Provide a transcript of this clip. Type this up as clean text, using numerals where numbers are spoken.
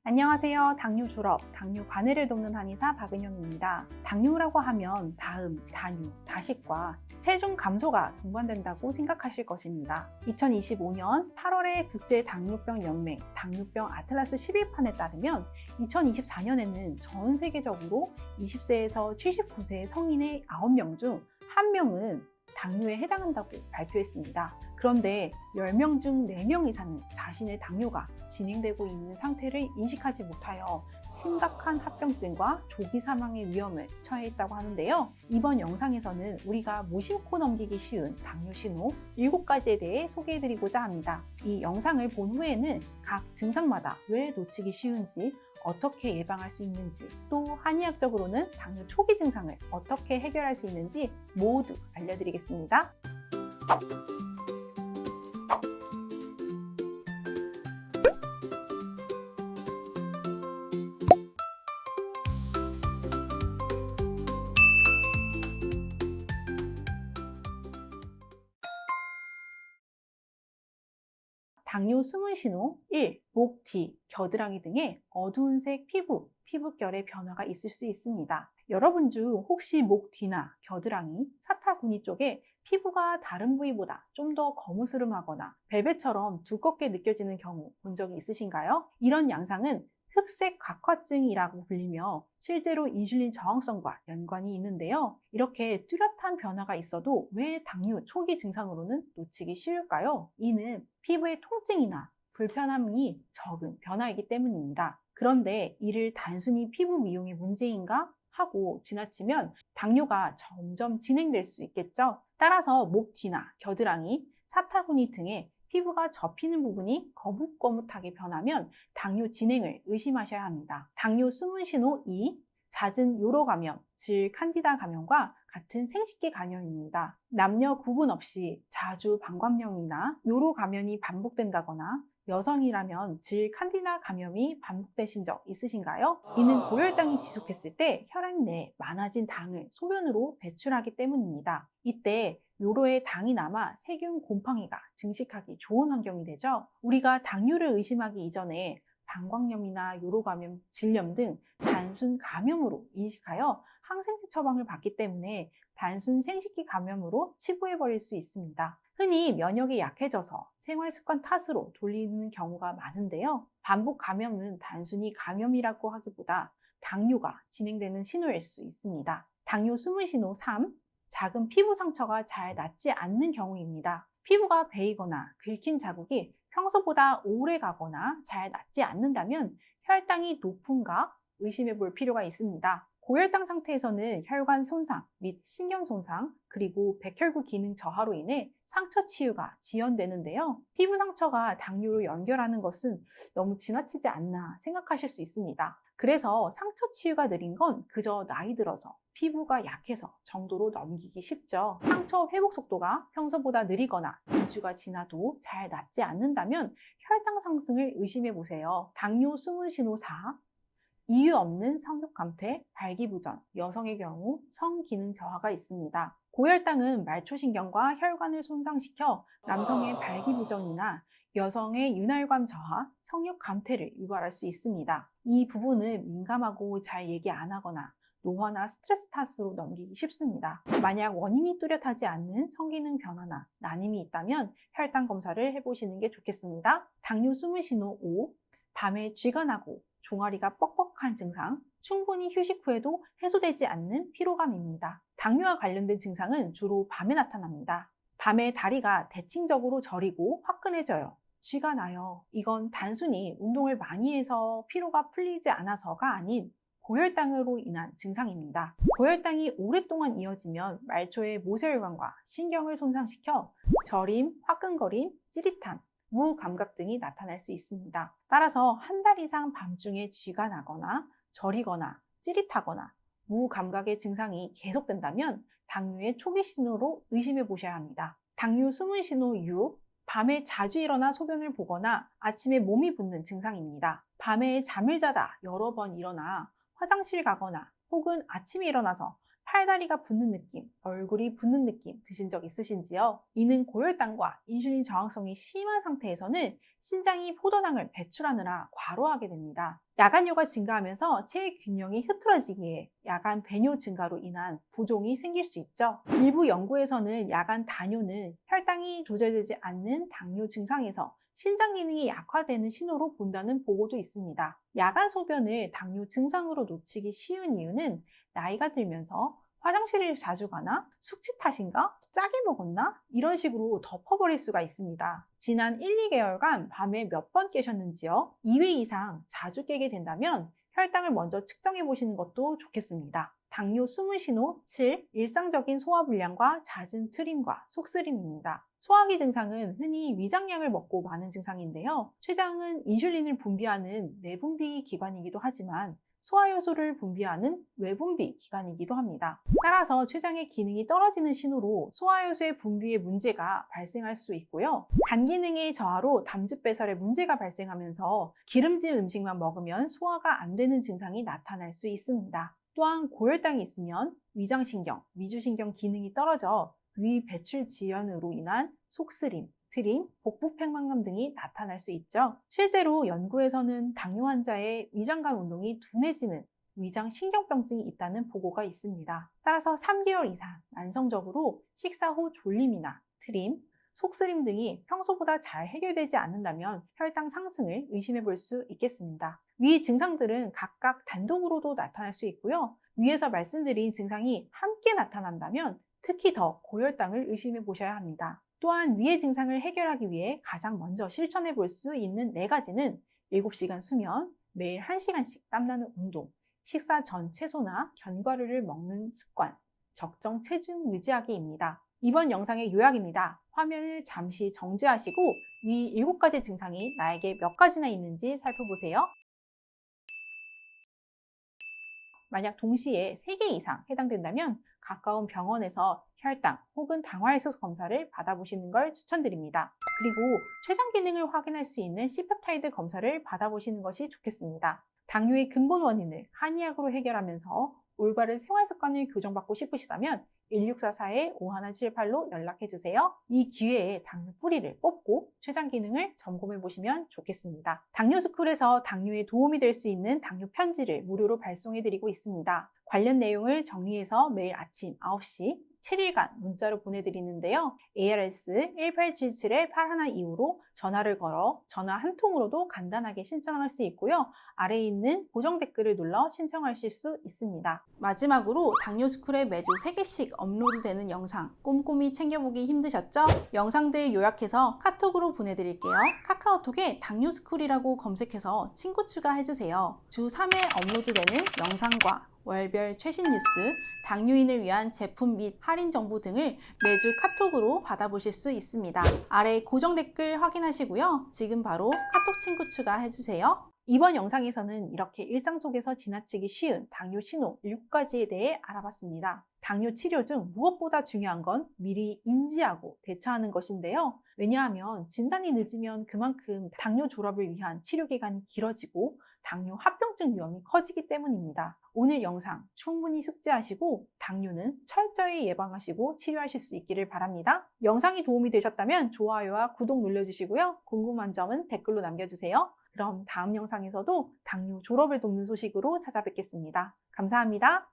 안녕하세요. 당뇨 졸업, 당뇨 관해를 돕는 한의사 박은영입니다. 당뇨라고 하면 다음, 단유, 다식과 체중 감소가 동반된다고 생각하실 것입니다. 2025년 8월에 국제당뇨병연맹 당뇨병 아틀라스 11판에 따르면 2024년에는 전 세계적으로 20세에서 79세 성인의 9명 중 1명은 당뇨에 해당한다고 발표했습니다. 그런데 10명 중 4명 이상은 자신의 당뇨가 진행되고 있는 상태를 인식하지 못하여 심각한 합병증과 조기 사망의 위험을 처해 있다고 하는데요. 이번 영상에서는 우리가 무심코 넘기기 쉬운 당뇨 신호 7가지에 대해 소개해드리고자 합니다. 이 영상을 본 후에는 각 증상마다 왜 놓치기 쉬운지, 어떻게 예방할 수 있는지, 또 한의학적으로는 당뇨 초기 증상을 어떻게 해결할 수 있는지 모두 알려드리겠습니다. 당뇨 숨은 신호 1. 목 뒤, 겨드랑이 등의 어두운 색 피부결의 변화가 있을 수 있습니다. 여러분 중 혹시 목 뒤나 겨드랑이, 사타구니 쪽에 피부가 다른 부위보다 좀 더 거무스름하거나 벨벳처럼 두껍게 느껴지는 경우 본 적이 있으신가요? 이런 양상은 흑색 각화증이라고 불리며 실제로 인슐린 저항성과 연관이 있는데요. 이렇게 뚜렷한 변화가 있어도 왜 당뇨 초기 증상으로는 놓치기 쉬울까요? 이는 피부의 통증이나 불편함이 적은 변화이기 때문입니다. 그런데 이를 단순히 피부 미용의 문제인가 하고 지나치면 당뇨가 점점 진행될 수 있겠죠. 따라서 목 뒤나 겨드랑이, 사타구니 등의 피부가 접히는 부분이 거뭇거뭇하게 변하면 당뇨 진행을 의심하셔야 합니다. 당뇨 숨은 신호 2. 잦은 요로 감염, 질 칸디다 감염과 같은 생식기 감염입니다. 남녀 구분 없이 자주 방광염이나 요로 감염이 반복된다거나 여성이라면 질 칸디다 감염이 반복되신 적 있으신가요? 이는 고혈당이 지속했을 때 혈액 내에 많아진 당을 소변으로 배출하기 때문입니다. 이때 요로에 당이 남아 세균 곰팡이가 증식하기 좋은 환경이 되죠. 우리가 당뇨를 의심하기 이전에 방광염이나 요로감염, 질염 등 단순 감염으로 인식하여 항생제 처방을 받기 때문에 단순 생식기 감염으로 치부해버릴 수 있습니다. 흔히 면역이 약해져서 생활습관 탓으로 돌리는 경우가 많은데요. 반복 감염은 단순히 감염이라고 하기보다 당뇨가 진행되는 신호일 수 있습니다. 당뇨 숨은 신호 3. 작은 피부 상처가 잘 낫지 않는 경우입니다. 피부가 베이거나 긁힌 자국이 평소보다 오래 가거나 잘 낫지 않는다면 혈당이 높은가 의심해 볼 필요가 있습니다. 고혈당 상태에서는 혈관 손상 및 신경 손상, 그리고 백혈구 기능 저하로 인해 상처 치유가 지연되는데요. 피부 상처가 당뇨로 연결하는 것은 너무 지나치지 않나 생각하실 수 있습니다. 그래서 상처 치유가 느린 건 그저 나이 들어서 피부가 약해서 정도로 넘기기 쉽죠. 상처 회복 속도가 평소보다 느리거나 2주가 지나도 잘 낫지 않는다면 혈당 상승을 의심해 보세요. 당뇨 숨은 신호 4. 이유 없는 성욕 감퇴, 발기부전, 여성의 경우 성기능 저하가 있습니다. 고혈당은 말초신경과 혈관을 손상시켜 남성의 발기부전이나 여성의 윤활관 저하, 성욕 감퇴를 유발할 수 있습니다. 이 부분은 민감하고 잘 얘기 안 하거나 노화나 스트레스 탓으로 넘기기 쉽습니다. 만약 원인이 뚜렷하지 않는 성기능 변화나 난임이 있다면 혈당 검사를 해보시는 게 좋겠습니다. 당뇨 숨은 신호 5. 밤에 쥐가 나고 종아리가 뻑뻑한 증상, 충분히 휴식 후에도 해소되지 않는 피로감입니다. 당뇨와 관련된 증상은 주로 밤에 나타납니다. 밤에 다리가 대칭적으로 저리고 화끈해져요. 쥐가 나요. 이건 단순히 운동을 많이 해서 피로가 풀리지 않아서가 아닌 고혈당으로 인한 증상입니다. 고혈당이 오랫동안 이어지면 말초의 모세혈관과 신경을 손상시켜 저림, 화끈거림, 찌릿함, 무감각 등이 나타날 수 있습니다. 따라서 한 달 이상 밤중에 쥐가 나거나 저리거나 찌릿하거나 무감각의 증상이 계속된다면 당뇨의 초기 신호로 의심해 보셔야 합니다. 당뇨 숨은 신호 6. 밤에 자주 일어나 소변을 보거나 아침에 몸이 붓는 증상입니다. 밤에 잠을 자다 여러 번 일어나 화장실 가거나 혹은 아침에 일어나서 팔다리가 붓는 느낌, 얼굴이 붓는 느낌 드신 적 있으신지요? 이는 고혈당과 인슐린 저항성이 심한 상태에서는 신장이 포도당을 배출하느라 과로하게 됩니다. 야간뇨가 증가하면서 체의 균형이 흐트러지기에 야간 배뇨 증가로 인한 부종이 생길 수 있죠. 일부 연구에서는 야간 다뇨는 혈당이 조절되지 않는 당뇨 증상에서 신장 기능이 약화되는 신호로 본다는 보고도 있습니다. 야간 소변을 당뇨 증상으로 놓치기 쉬운 이유는 나이가 들면서 화장실을 자주 가나? 숙취 탓인가? 짜게 먹었나? 이런 식으로 덮어버릴 수가 있습니다. 지난 1, 2개월간 밤에 몇 번 깨셨는지요? 2회 이상 자주 깨게 된다면 혈당을 먼저 측정해 보시는 것도 좋겠습니다. 당뇨 숨은 신호 7. 일상적인 소화불량과 잦은 트림과 속쓰림입니다. 소화기 증상은 흔히 위장약을 먹고 많은 증상인데요. 췌장은 인슐린을 분비하는 내분비 기관이기도 하지만 소화효소를 분비하는 외분비 기관이기도 합니다. 따라서 췌장의 기능이 떨어지는 신호로 소화효소의 분비에 문제가 발생할 수 있고요. 간 기능의 저하로 담즙 배설에 문제가 발생하면서 기름진 음식만 먹으면 소화가 안 되는 증상이 나타날 수 있습니다. 또한 고혈당이 있으면 위장신경, 위주신경 기능이 떨어져 위 배출 지연으로 인한 속쓰림, 트림, 복부 팽만감 등이 나타날 수 있죠. 실제로 연구에서는 당뇨 환자의 위장관 운동이 둔해지는 위장 신경병증이 있다는 보고가 있습니다. 따라서 3개월 이상 만성적으로 식사 후 졸림이나 트림, 속쓰림 등이 평소보다 잘 해결되지 않는다면 혈당 상승을 의심해 볼 수 있겠습니다. 위 증상들은 각각 단독으로도 나타날 수 있고요. 위에서 말씀드린 증상이 함께 나타난다면 특히 더 고혈당을 의심해 보셔야 합니다. 또한 위의 증상을 해결하기 위해 가장 먼저 실천해 볼 수 있는 4가지는 7시간 수면, 매일 1시간씩 땀나는 운동, 식사 전 채소나 견과류를 먹는 습관, 적정 체중 유지하기입니다. 이번 영상의 요약입니다. 화면을 잠시 정지하시고 위 7가지 증상이 나에게 몇 가지나 있는지 살펴보세요. 만약 동시에 3개 이상 해당된다면 가까운 병원에서 혈당 혹은 당화혈소 검사를 받아보시는 걸 추천드립니다. 그리고 췌장 기능을 확인할 수 있는 C펩타이드 검사를 받아보시는 것이 좋겠습니다. 당뇨의 근본 원인을 한의학으로 해결하면서 올바른 생활 습관을 교정받고 싶으시다면 1644-5178로 연락해주세요. 이 기회에 당뇨 뿌리를 뽑고 췌장 기능을 점검해 보시면 좋겠습니다. 당뇨스쿨에서 당뇨에 도움이 될 수 있는 당뇨 편지를 무료로 발송해드리고 있습니다. 관련 내용을 정리해서 매일 아침 9시 7일간 문자로 보내드리는데요. ARS 1877-8125로 전화를 걸어 전화 한 통으로도 간단하게 신청할 수 있고요. 아래에 있는 고정 댓글을 눌러 신청하실 수 있습니다. 마지막으로 당뇨스쿨에 매주 3개씩 업로드되는 영상 꼼꼼히 챙겨보기 힘드셨죠? 영상들 요약해서 카톡으로 보내드릴게요. 카카오톡에 당뇨스쿨이라고 검색해서 친구 추가해주세요. 주 3회 업로드되는 영상과 월별 최신 뉴스, 당뇨인을 위한 제품 및 할인 정보 등을 매주 카톡으로 받아보실 수 있습니다. 아래 고정 댓글 확인하시고요. 지금 바로 카톡 친구 추가해주세요. 이번 영상에서는 이렇게 일상 속에서 지나치기 쉬운 당뇨 신호 7가지에 대해 알아봤습니다. 당뇨 치료 중 무엇보다 중요한 건 미리 인지하고 대처하는 것인데요. 왜냐하면 진단이 늦으면 그만큼 당뇨 졸업을 위한 치료 기간이 길어지고 당뇨 합병증 위험이 커지기 때문입니다. 오늘 영상 충분히 숙지하시고 당뇨는 철저히 예방하시고 치료하실 수 있기를 바랍니다. 영상이 도움이 되셨다면 좋아요와 구독 눌러주시고요. 궁금한 점은 댓글로 남겨주세요. 그럼 다음 영상에서도 당뇨 졸업을 돕는 소식으로 찾아뵙겠습니다. 감사합니다.